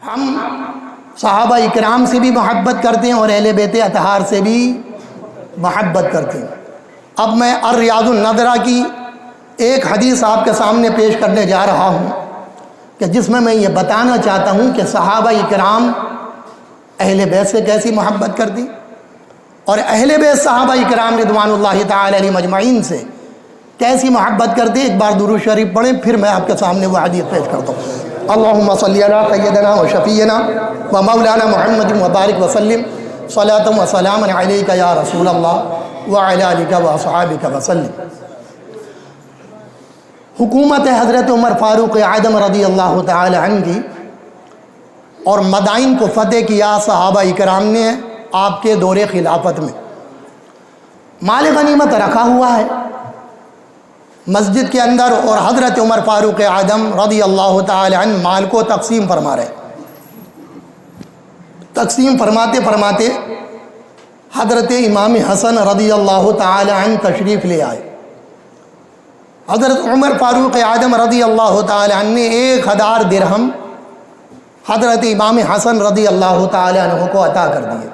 ہم صحابہ اکرام سے بھی محبت کرتے ہیں اور اہل بیت اطہار سے بھی محبت کرتے ہیں۔ اب میں الریاض النضرہ کی ایک حدیث آپ کے سامنے پیش کرنے جا رہا ہوں کہ جس میں یہ بتانا چاہتا ہوں کہ صحابہ اکرام اہل بیت سے کیسی محبت کرتی اور اہل بیت صحابہ اکرام رضوان اللہ تعالی علیہ مجمعین سے کیسی محبت کرتی۔ ایک بار درود شریف پڑھیں، پھر میں آپ کے سامنے وہ حدیث پیش کرتا ہوں۔ اللہم صلی علی سیدنا و شفیعنا و مولانا محمد مبارک وسلم صلاۃ و سلام علیک یا رسول اللہ وعلی آلک و اصحابک وسلم۔ حکومت حضرت عمر فاروق اعظم رضی اللہ تعالی عنہ کی اور مدائن کو فتح کیا صحابہ اکرام نے آپ کے دور خلافت میں۔ مال غنیمت رکھا ہوا ہے مسجد کے اندر اور حضرت عمر فاروق اعظم رضی اللہ تعالی عنہ مال کو تقسیم فرما رہے۔ تقسیم فرماتے فرماتے حضرت امام حسن رضی اللہ تعالی عنہ تشریف لے آئے۔ حضرت عمر فاروق اعظم رضی اللہ تعالی عنہ نے 1000 درہم حضرت امام حسن رضی اللہ تعالی عنہ کو عطا کر دیے۔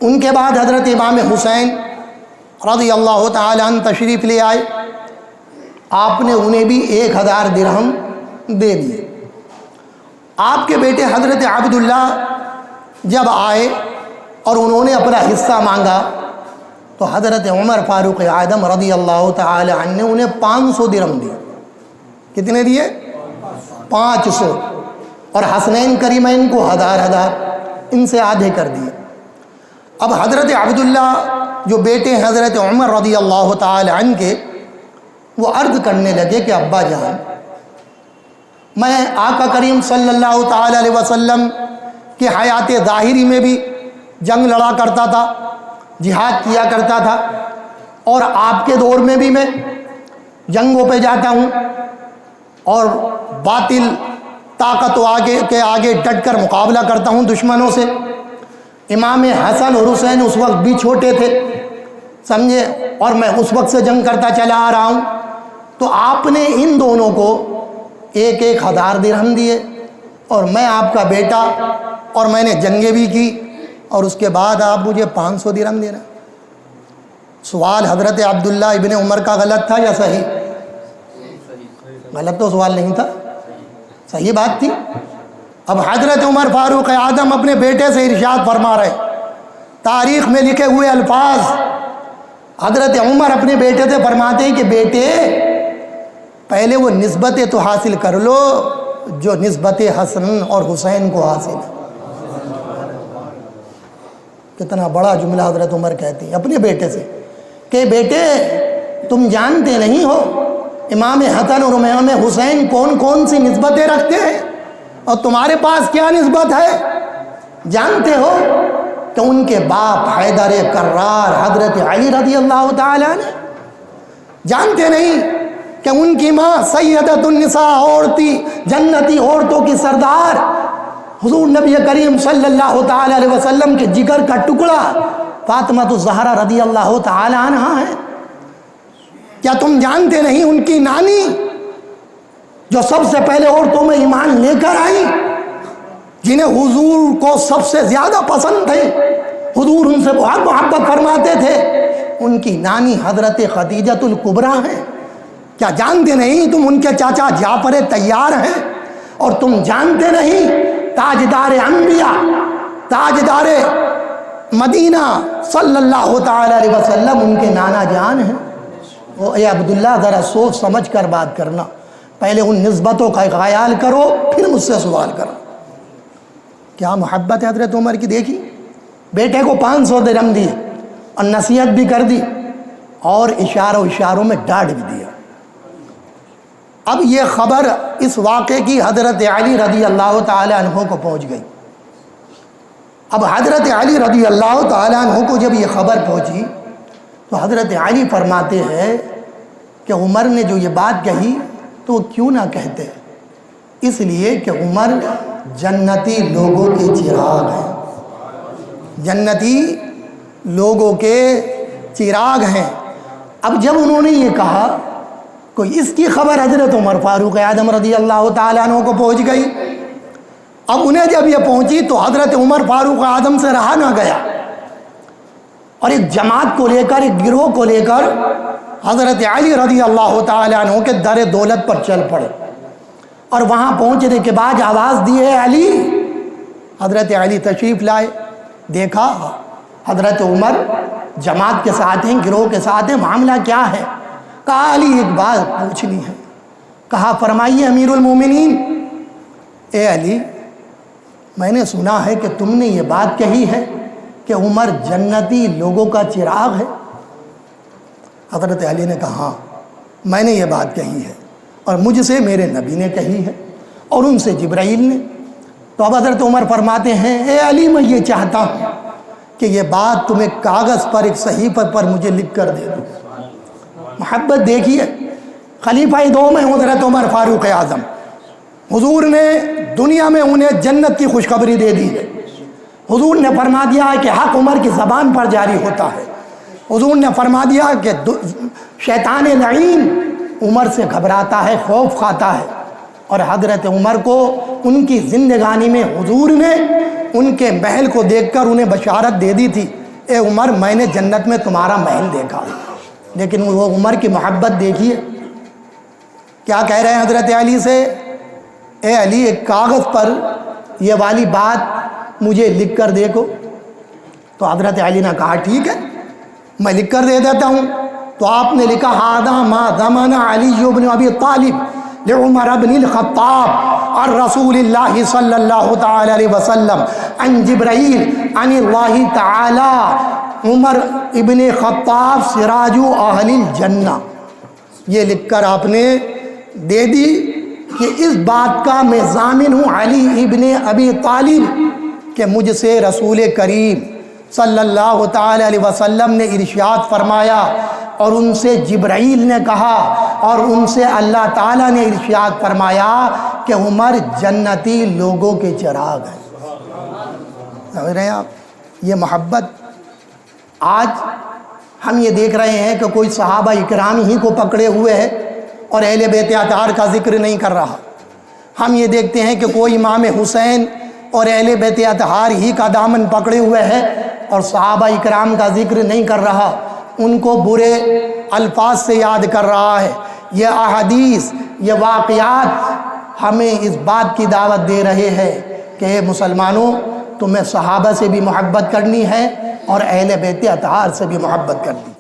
ان کے بعد حضرت امام حسین رضی اللہ تعالی عنہ تشریف لے آئے، آپ نے انہیں بھی 1000 درہم دے دیے۔ آپ کے بیٹے حضرت عبداللہ جب آئے اور انہوں نے اپنا حصہ مانگا تو حضرت عمر فاروق اعظم رضی اللہ تعالی عنہ نے انہیں 500 درہم دیے۔ کتنے دیے؟ 500۔ اور حسنین کریمین کو 1000 ان سے آدھے کر دیے۔ اب حضرت عبداللہ جو بیٹے حضرت عمر رضی اللہ تعالی عنہ کے، وہ عرض کرنے لگے کہ ابا جان، میں آقا کریم صلی اللہ تعالی علیہ وسلم کی حیات ظاہری میں بھی جنگ لڑا کرتا تھا، جہاد کیا کرتا تھا، اور آپ کے دور میں بھی میں جنگوں پہ جاتا ہوں اور باطل طاقت کے آگے ڈٹ کر مقابلہ کرتا ہوں دشمنوں سے۔ امام حسن اور حسین اس وقت بھی چھوٹے تھے، سمجھے، اور میں اس وقت سے جنگ کرتا چلا آ رہا ہوں، تو آپ نے ان دونوں کو 1000 درہم دیے اور میں آپ کا بیٹا اور میں نے جنگیں بھی کی اور اس کے بعد آپ مجھے 500 درہم دے رہے ہیں۔ سوال حضرت عبداللہ ابن عمر کا غلط تھا یا صحیح؟ غلط تو سوال نہیں تھا، صحیح بات تھی۔ اب حضرت عمر فاروق اعظم اپنے بیٹے سے ارشاد فرما رہے، تاریخ میں لکھے ہوئے الفاظ، حضرت عمر اپنے بیٹے سے فرماتے ہیں کہ بیٹے پہلے وہ نسبتیں تو حاصل کر لو جو نسبت حسن اور حسین کو حاصل ہے۔ کتنا بڑا جملہ حضرت عمر کہتے ہیں اپنے بیٹے سے کہ بیٹے تم جانتے نہیں ہو امام حسن اور امام حسین کون کون سی نسبتیں رکھتے ہیں اور تمہارے پاس کیا نسبت ہے؟ جانتے ہو کہ ان کے باپ حیدر کرار حضرت علی رضی اللہ تعالی عنہ؟ جانتے نہیں کہ ان کی ماں سیدۃ النساء عورتی جنتی عورتوں کی سردار حضور نبی کریم صلی اللہ تعالی علیہ وسلم کے جگر کا ٹکڑا فاطمہ الزہرا رضی اللہ تعالی عنہا ہے؟ کیا تم جانتے نہیں ان کی نانی جو سب سے پہلے عورتوں میں ایمان لے کر آئی، جنہیں حضور کو سب سے زیادہ پسند تھے، حضور ان سے بہت محبت فرماتے تھے، ان کی نانی حضرت خدیجۃ الکبریٰ ہیں؟ کیا جانتے نہیں تم ان کے چاچا جعفر طیار ہیں؟ اور تم جانتے نہیں تاجدار انبیاء تاجدار مدینہ صلی اللہ تعالی علیہ وسلم ان کے نانا جان ہیں؟ اے عبداللہ ذرا سوچ سمجھ کر بات کرنا، پہلے ان نسبتوں کا خیال کرو پھر مجھ سے سوال کرو۔ کیا محبت ہے حضرت عمر کی، دیکھی بیٹے کو 500 درہم دیے اور نصیحت بھی کر دی اور اشاروں میں ڈانٹ بھی دیا۔ اب یہ خبر اس واقعے کی حضرت علی رضی اللہ تعالی عنہ کو پہنچ گئی۔ اب حضرت علی رضی اللہ تعالی عنہ کو جب یہ خبر پہنچی تو حضرت علی فرماتے ہیں کہ عمر نے جو یہ بات کہی تو وہ کیوں نہ کہتے، اس لیے کہ عمر جنتی لوگوں کے چراغ ہیں، جنتی لوگوں کے چراغ ہیں۔ اب جب انہوں نے یہ کہا کوئی اس کی خبر حضرت عمر فاروق اعظم رضی اللہ تعالیٰ عنہ کو پہنچ گئی اب انہیں جب یہ پہنچی تو حضرت عمر فاروق اعظم سے رہا نہ گیا، اور ایک جماعت کو لے کر، ایک گروہ کو لے کر حضرت علی رضی اللہ تعالیٰ عنہ کے در دولت پر چل پڑے، اور وہاں پہنچنے کے بعد آواز دی ہے علی۔ حضرت علی تشریف لائے، دیکھا حضرت عمر جماعت کے ساتھ ہیں، گروہ کے ساتھ ہیں، معاملہ کیا ہے؟ کہا علی ایک بات پوچھنی ہے۔ کہا فرمائیے امیر المومنین۔ اے علی، میں نے سنا ہے کہ تم نے یہ بات کہی ہے کہ عمر جنتی لوگوں کا چراغ ہے۔ حضرت علی نے کہا ہاں، میں نے یہ بات کہی ہے، اور مجھ سے میرے نبی نے کہی ہے، اور ان سے جبرائیل نے۔ تو اب حضرت عمر فرماتے ہیں اے علی، میں یہ چاہتا ہوں کہ یہ بات تم ایک کاغذ پر، ایک صحیفہ پر مجھے لکھ کر دے دو۔ محبت دیکھیے، خلیفہ دوم ہیں حضرت عمر فاروق اعظم، حضور نے دنیا میں انہیں جنت کی خوشخبری دے دی ہے۔ حضور نے فرما دیا ہے کہ حق عمر کی زبان پر جاری ہوتا ہے۔ حضور نے فرما دیا کہ شیطان لعین عمر سے گھبراتا ہے، خوف کھاتا ہے، اور حضرت عمر کو ان کی زندگانی میں حضور نے ان کے محل کو دیکھ کر انہیں بشارت دے دی تھی، اے عمر میں نے جنت میں تمہارا محل دیکھا۔ لیکن وہ عمر کی محبت دیکھیے، کیا کہہ رہے ہیں حضرت علی سے؟ اے علی، ایک کاغذ پر یہ والی بات مجھے لکھ کر دیکھو۔ تو حضرت علی نے کہا ٹھیک ہے، میں لکھ کر دے دیتا ہوں۔ تو آپ نے لکھا ھذا ما ضمن علی بن ابی طالب لعمر بن الخطاب عن رسول اللہ صلی اللہ تعالی علیہ وسلم عن جبرائیل عن اللہ تعالی عمر ابن خطاب سراج اہل الجنہ۔ یہ لکھ کر آپ نے دے دی کہ اس بات کا میں ضامن ہوں علی ابن ابی طالب کہ مجھ سے رسول کریم صلی اللہ تعالی علیہ وسلم نے ارشاد فرمایا، اور ان سے جبرائیل نے کہا، اور ان سے اللہ تعالیٰ نے ارشاد فرمایا کہ عمر جنتی لوگوں کے چراغ ہیں۔ سمجھ رہے ہیں آپ یہ محبت؟ آج ہم یہ دیکھ رہے ہیں کہ کوئی صحابہ اکرام ہی کو پکڑے ہوئے ہے اور اہل بیت اطہار کا ذکر نہیں کر رہا۔ ہم یہ دیکھتے ہیں کہ کوئی امام حسین اور اہل بیت اطہار ہی کا دامن پکڑے ہوئے ہے اور صحابہ اکرام کا ذکر نہیں کر رہا، ان کو برے الفاظ سے یاد کر رہا ہے۔ یہ احادیث، یہ واقعات ہمیں اس بات کی دعوت دے رہے ہیں کہ اے مسلمانوں، تمہیں صحابہ سے بھی محبت کرنی ہے اور اہل بیت اطہار سے بھی محبت کرنی ہے۔